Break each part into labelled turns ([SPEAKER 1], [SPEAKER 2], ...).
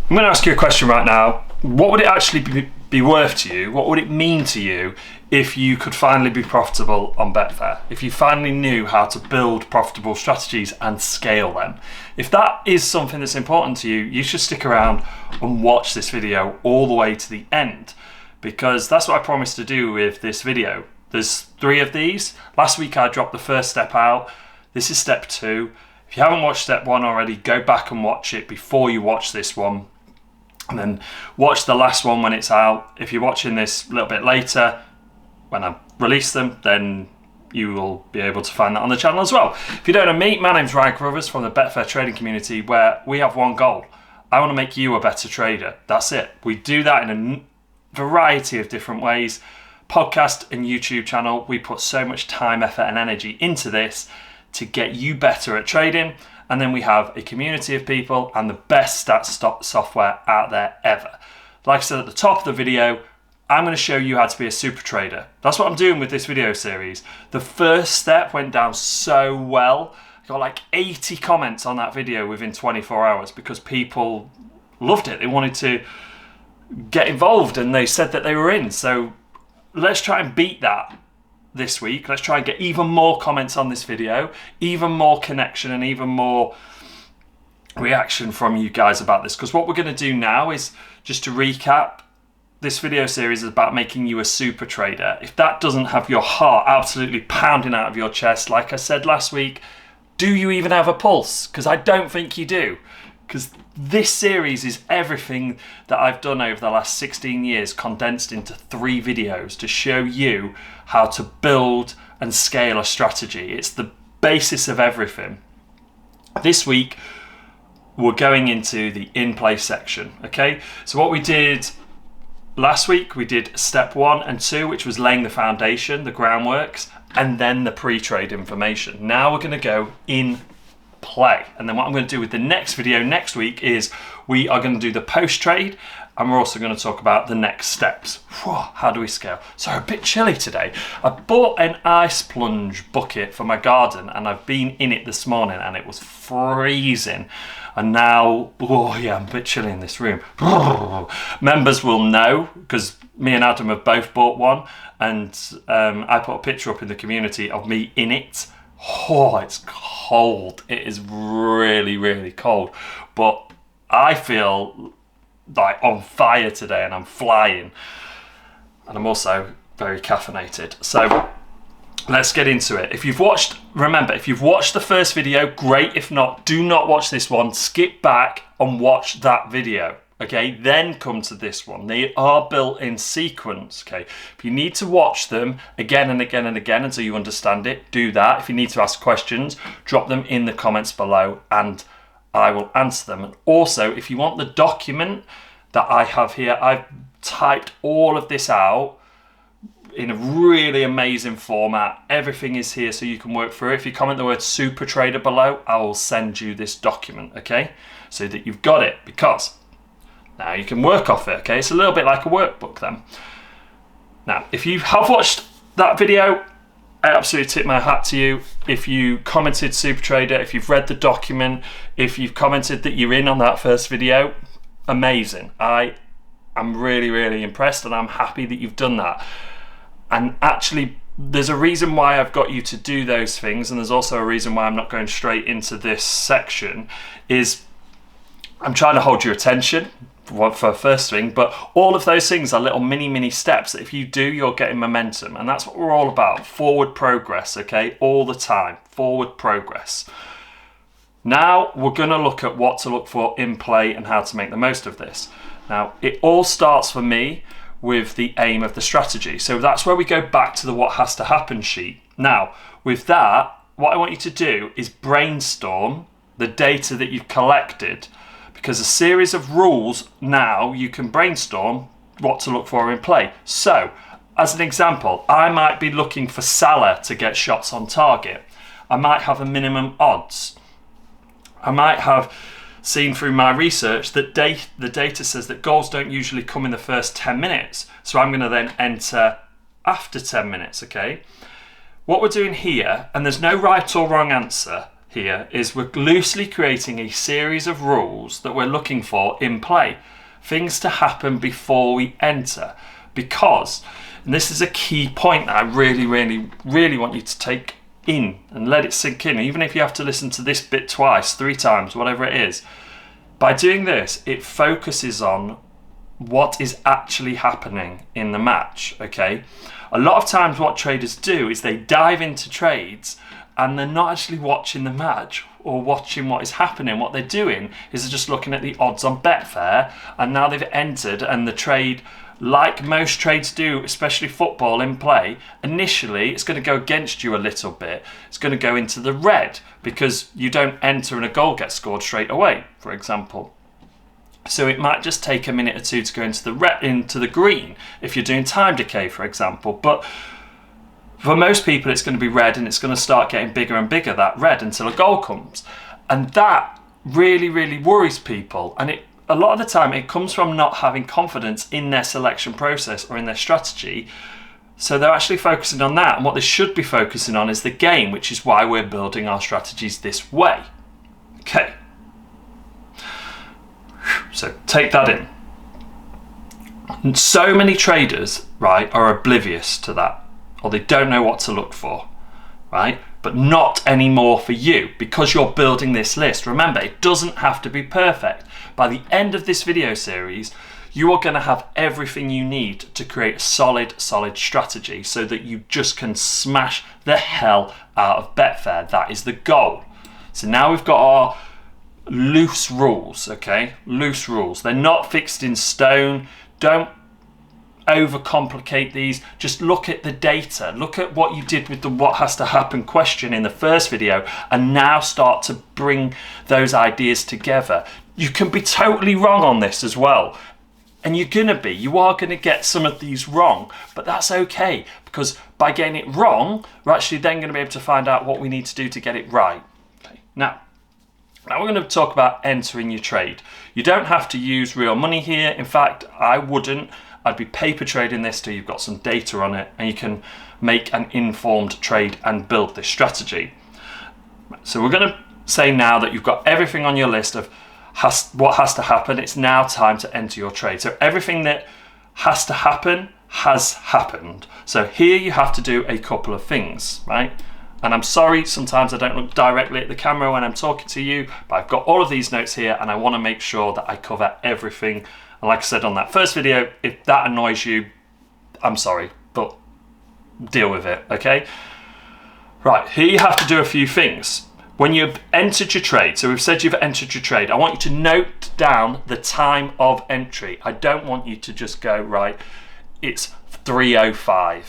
[SPEAKER 1] I'm going to ask you a question right now. What would it actually be worth to you? What would it mean to you if you could finally be profitable on Betfair? If you finally knew how to build profitable strategies and scale them? If that is something that's important to you, you should stick around and watch this video all the way to the end, because that's what I promised to do with this video. There's 3 of these. Last week I dropped the first step out. This is step 2. If you haven't watched step 1 already, go back and watch it before you watch this one. And then watch the last one when it's out. If you're watching this a little bit later, when I release them, then you will be able to find that on the channel as well. If you don't know me, my name's Ryan Carruthers from the Betfair trading community, where we have one goal. I want to make you a better trader. That's it. We do that in a variety of different ways. Podcast and YouTube channel, we put so much time, effort and energy into this to get you better at trading. And then we have a community of people and the best stats software out there ever. Like I said at the top of the video, I'm going to show you how to be a super trader. That's what I'm doing with this video series. The first step went down so well. I got like 80 comments on that video within 24 hours because people loved it. They wanted to get involved and they said that they were in. So let's try and beat that this week. Let's try and get even more comments on this video, even more connection and even more reaction from you guys about this. Because what we're going to do now is, just to recap, this video series is about making you a super trader. If that doesn't have your heart absolutely pounding out of your chest, like I said last week, do you even have a pulse? Because I don't think you do. Because this series is everything that I've done over the last 16 years condensed into 3 videos to show you how to build and scale a strategy. It's the basis of everything. This week, we're going into the in-play section, okay? So what we did last week, we did step 1 and 2, which was laying the foundation, the groundworks, and then the pre-trade information. Now we're gonna go in play. And then what I'm going to do with the next video next week is we are going to do the post-trade, and we're also going to talk about the next steps. How do we scale? So a bit chilly today. I bought an ice plunge bucket for my garden and I've been in it this morning and it was freezing. And now, I'm a bit chilly in this room. Members will know because me and Adam have both bought one, and I put a picture up in the community of me in it. Oh, it's cold. It is really, really cold. But I feel like on fire today and I'm flying. And I'm also very caffeinated. So let's get into it. If you've watched the first video, great. If not, do not watch this one. Skip back and watch that video. Okay, then come to this one. They are built in sequence, okay? If you need to watch them again and again and again until you understand it, do that. If you need to ask questions, drop them in the comments below and I will answer them. And also, if you want the document that I have here, I've typed all of this out in a really amazing format. Everything is here so you can work through it. If you comment the word super trader below, I will send you this document, okay? So that you've got it, because now you can work off it, okay? It's a little bit like a workbook then. Now, if you have watched that video, I absolutely tip my hat to you. If you commented Super Trader, if you've read the document, if you've commented that you're in on that first video, amazing. I am really, really impressed and I'm happy that you've done that. And actually, there's a reason why I've got you to do those things, and there's also a reason why I'm not going straight into this section, is I'm trying to hold your attention for first thing, but all of those things are little mini steps that if you do, you're getting momentum, and that's what we're all about. Forward progress, okay? All the time, forward progress. Now we're going to look at what to look for in play and how to make the most of this. Now it all starts for me with the aim of the strategy, so that's where we go back to the what has to happen sheet. Now with that, what I want you to do is brainstorm the data that you've collected, because a series of rules, now you can brainstorm what to look for in play. So, as an example, I might be looking for Salah to get shots on target. I might have a minimum odds. I might have seen through my research that the data says that goals don't usually come in the first 10 minutes. So I'm going to then enter after 10 minutes, okay? What we're doing here, and there's no right or wrong answer here is we're loosely creating a series of rules that we're looking for in play. Things to happen before we enter. Because, and this is a key point that I really, really, really want you to take in and let it sink in, even if you have to listen to this bit twice, 3 times, whatever it is. By doing this, it focuses on what is actually happening in the match, okay? A lot of times what traders do is they dive into trades and they're not actually watching the match or watching what is happening. What they're doing is they're just looking at the odds on Betfair, and now they've entered, and the trade, like most trades do, especially football in play, initially it's going to go against you a little bit. It's going to go into the red because you don't enter and a goal gets scored straight away, for example. So it might just take a minute or two to go into the green if you're doing time decay, for example. But for most people, it's going to be red, and it's going to start getting bigger and bigger, that red, until a goal comes. And that really, really worries people. And a lot of the time, it comes from not having confidence in their selection process or in their strategy. So they're actually focusing on that. And what they should be focusing on is the game, which is why we're building our strategies this way. Okay. So take that in. And so many traders, right, are oblivious to that, or they don't know what to look for, right? But not anymore for you, because you're building this list. Remember, it doesn't have to be perfect. By the end of this video series, you are going to have everything you need to create a solid strategy so that you just can smash the hell out of Betfair. That is the goal. So now we've got our loose rules, okay? Loose rules. They're not fixed in stone. Don't overcomplicate these. Just look at the data. Look at what you did with the what has to happen question in the first video, and now start to bring those ideas together. You can be totally wrong on this as well. And you are going to get some of these wrong, but that's okay, because by getting it wrong, we're actually then going to be able to find out what we need to do to get it right. Okay. Now we're going to talk about entering your trade. You don't have to use real money here. In fact, I wouldn't. I'd be paper trading this till you've got some data on it and you can make an informed trade and build this strategy. So we're going to say now that you've got everything on your list of what has to happen. It's now time to enter your trade. So everything that has to happen has happened. So here you have to do a couple of things, right? And I'm sorry, sometimes I don't look directly at the camera when I'm talking to you, but I've got all of these notes here and I want to make sure that I cover everything. And like I said on that first video, if that annoys you, I'm sorry, but deal with it, okay? Right, here you have to do a few things. When you've entered your trade, so we've said you've entered your trade, I want you to note down the time of entry. I don't want you to just go, right, it's 3:05.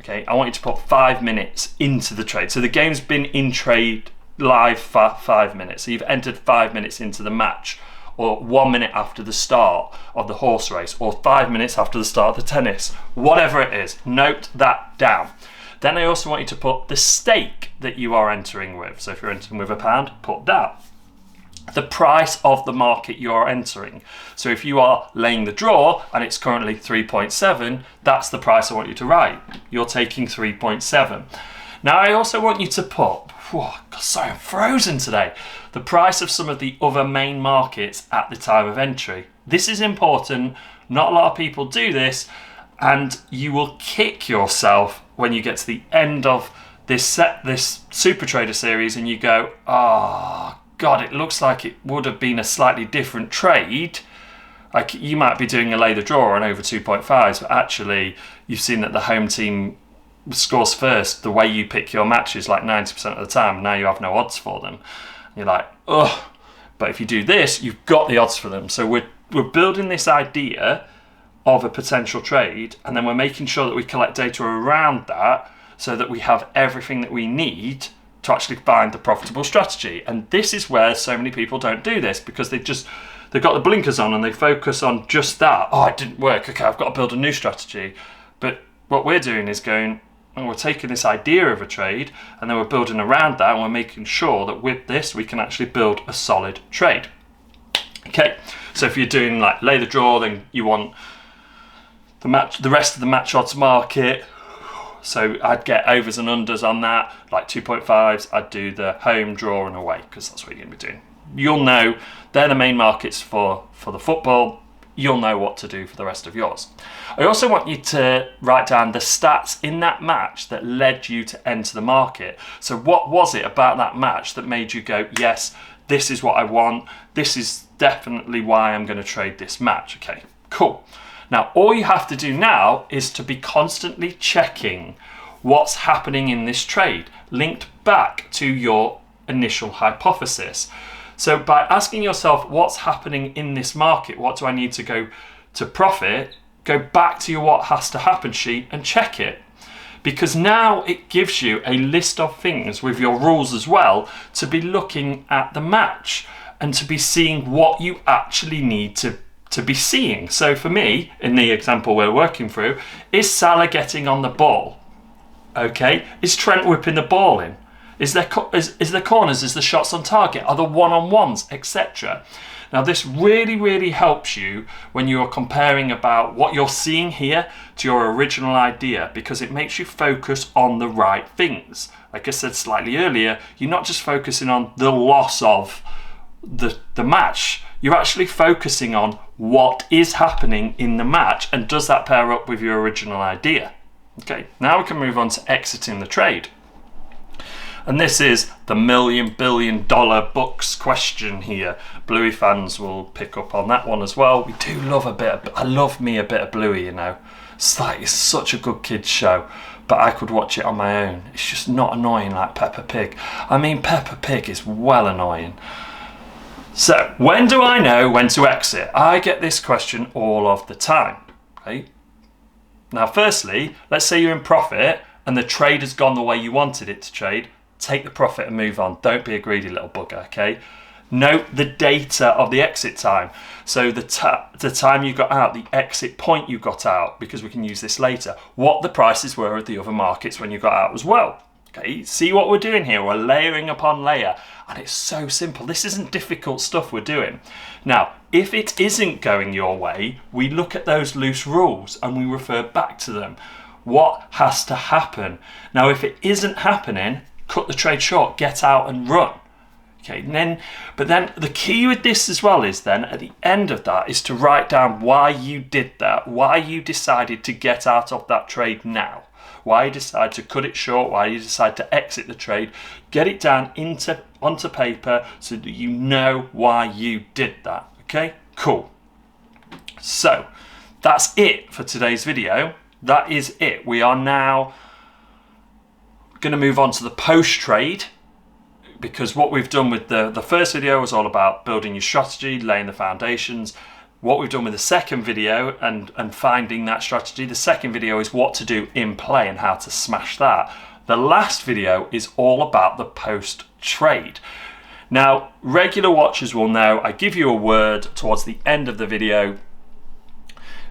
[SPEAKER 1] Okay, I want you to put 5 minutes into the trade. So the game's been in trade live for 5 minutes. So you've entered 5 minutes into the match, or 1 minute after the start of the horse race, or 5 minutes after the start of the tennis, whatever it is, note that down. Then I also want you to put the stake that you are entering with. So if you're entering with £1, put that. The price of the market you are entering. So if you are laying the draw and it's currently 3.7, that's the price I want you to write. You're taking 3.7. Now I also want you to put, God, sorry, I'm frozen today, the price of some of the other main markets at the time of entry. This is important. Not a lot of people do this, and you will kick yourself when you get to the end of this Super Trader series and you go, oh, God, it looks like it would have been a slightly different trade. Like you might be doing a lay the draw on over 2.5s, but actually you've seen that the home team scores first. The way you pick your matches like 90% of the time, now you have no odds for them. You're like, ugh. But if you do this, you've got the odds for them. So we're building this idea of a potential trade, and then we're making sure that we collect data around that so that we have everything that we need to actually find the profitable strategy. And this is where so many people don't do this, because they've got the blinkers on and they focus on just that. Oh, it didn't work. Okay, I've got to build a new strategy. But what we're doing is going, and we're taking this idea of a trade and then we're building around that, and we're making sure that with this we can actually build a solid trade. Okay, so if you're doing like lay the draw, then you want the rest of the match odds market, So I'd get overs and unders on that, like 2.5s. I'd do the home, draw and away, because that's what you're going to be doing. You'll know they're the main markets for the football. You'll know what to do for the rest of yours. I also want you to write down the stats in that match that led you to enter the market. So what was it about that match that made you go, yes, this is what I want. This is definitely why I'm going to trade this match. Okay, cool. Now, all you have to do now is to be constantly checking what's happening in this trade, linked back to your initial hypothesis. So by asking yourself what's happening in this market, what do I need to go to profit, go back to your what has to happen sheet and check it. Because now it gives you a list of things with your rules as well to be looking at the match and to be seeing what you actually need to be seeing. So for me, in the example we're working through, is Salah getting on the ball? Okay, is Trent whipping the ball in? Is there corners? Is the shots on target? Are the one-on-ones, etc.? Now this really, really helps you when you're comparing about what you're seeing here to your original idea, because it makes you focus on the right things. Like I said slightly earlier, you're not just focusing on the loss of the match, you're actually focusing on what is happening in the match and does that pair up with your original idea. Okay, now we can move on to exiting the trade. And this is the $1 billion books question here. Bluey fans will pick up on that one as well. We do love I love me a bit of Bluey, you know. It's such a good kids show, but I could watch it on my own. It's just not annoying like Peppa Pig. I mean, Peppa Pig is well annoying. So, when do I know when to exit? I get this question all of the time. Okay. Now, firstly, let's say you're in profit and the trade has gone the way you wanted it to trade. Take the profit and move on. Don't be a greedy little bugger, okay? Note the data of the exit time. So the time you got out, the exit point you got out, because we can use this later. What the prices were of the other markets when you got out as well. Okay, see what we're doing here? We're layering upon layer. And it's so simple. This isn't difficult stuff we're doing. Now, if it isn't going your way, we look at those loose rules and we refer back to them. What has to happen? Now, if it isn't happening, cut the trade short, get out and run. Okay, but then the key with this as well is then at the end of that is to write down why you did that, why you decided to get out of that trade now, why you decided to cut it short, why you decided to exit the trade. Get it down onto paper so that you know why you did that. Okay, cool. So that's it for today's video. That is it. We are now going to move on to the post-trade, because what we've done with the first video was all about building your strategy, laying the foundations. What we've done with the second video and finding that strategy, the second video is what to do in play and how to smash that. The last video is all about the post-trade. Now, regular watchers will know I give you a word towards the end of the video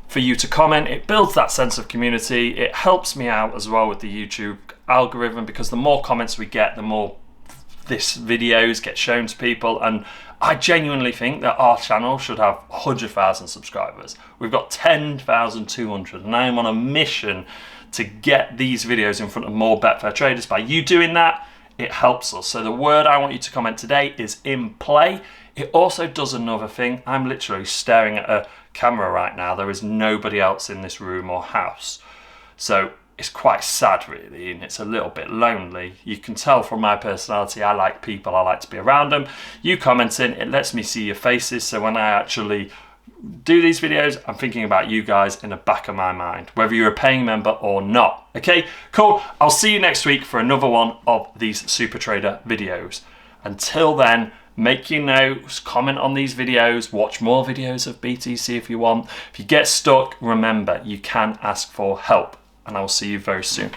[SPEAKER 1] for you to comment. It builds that sense of community. It helps me out as well with the YouTube algorithm, because the more comments we get, the more this videos get shown to people. And I genuinely think that our channel should have 100,000 subscribers. We've got 10,200 and I am on a mission to get these videos in front of more Betfair traders. By you doing that, it helps us. So the word I want you to comment today is in play. It also does another thing. I'm literally staring at a camera right now. There is nobody else in this room or house. So it's quite sad really, and it's a little bit lonely. You can tell from my personality, I like people, I like to be around them. You commenting, it lets me see your faces, so when I actually do these videos, I'm thinking about you guys in the back of my mind, whether you're a paying member or not. Okay, cool. I'll see you next week for another one of these Super Trader videos. Until then, make your notes, comment on these videos, watch more videos of BTC if you want. If you get stuck, remember, you can ask for help. And I will see you very soon.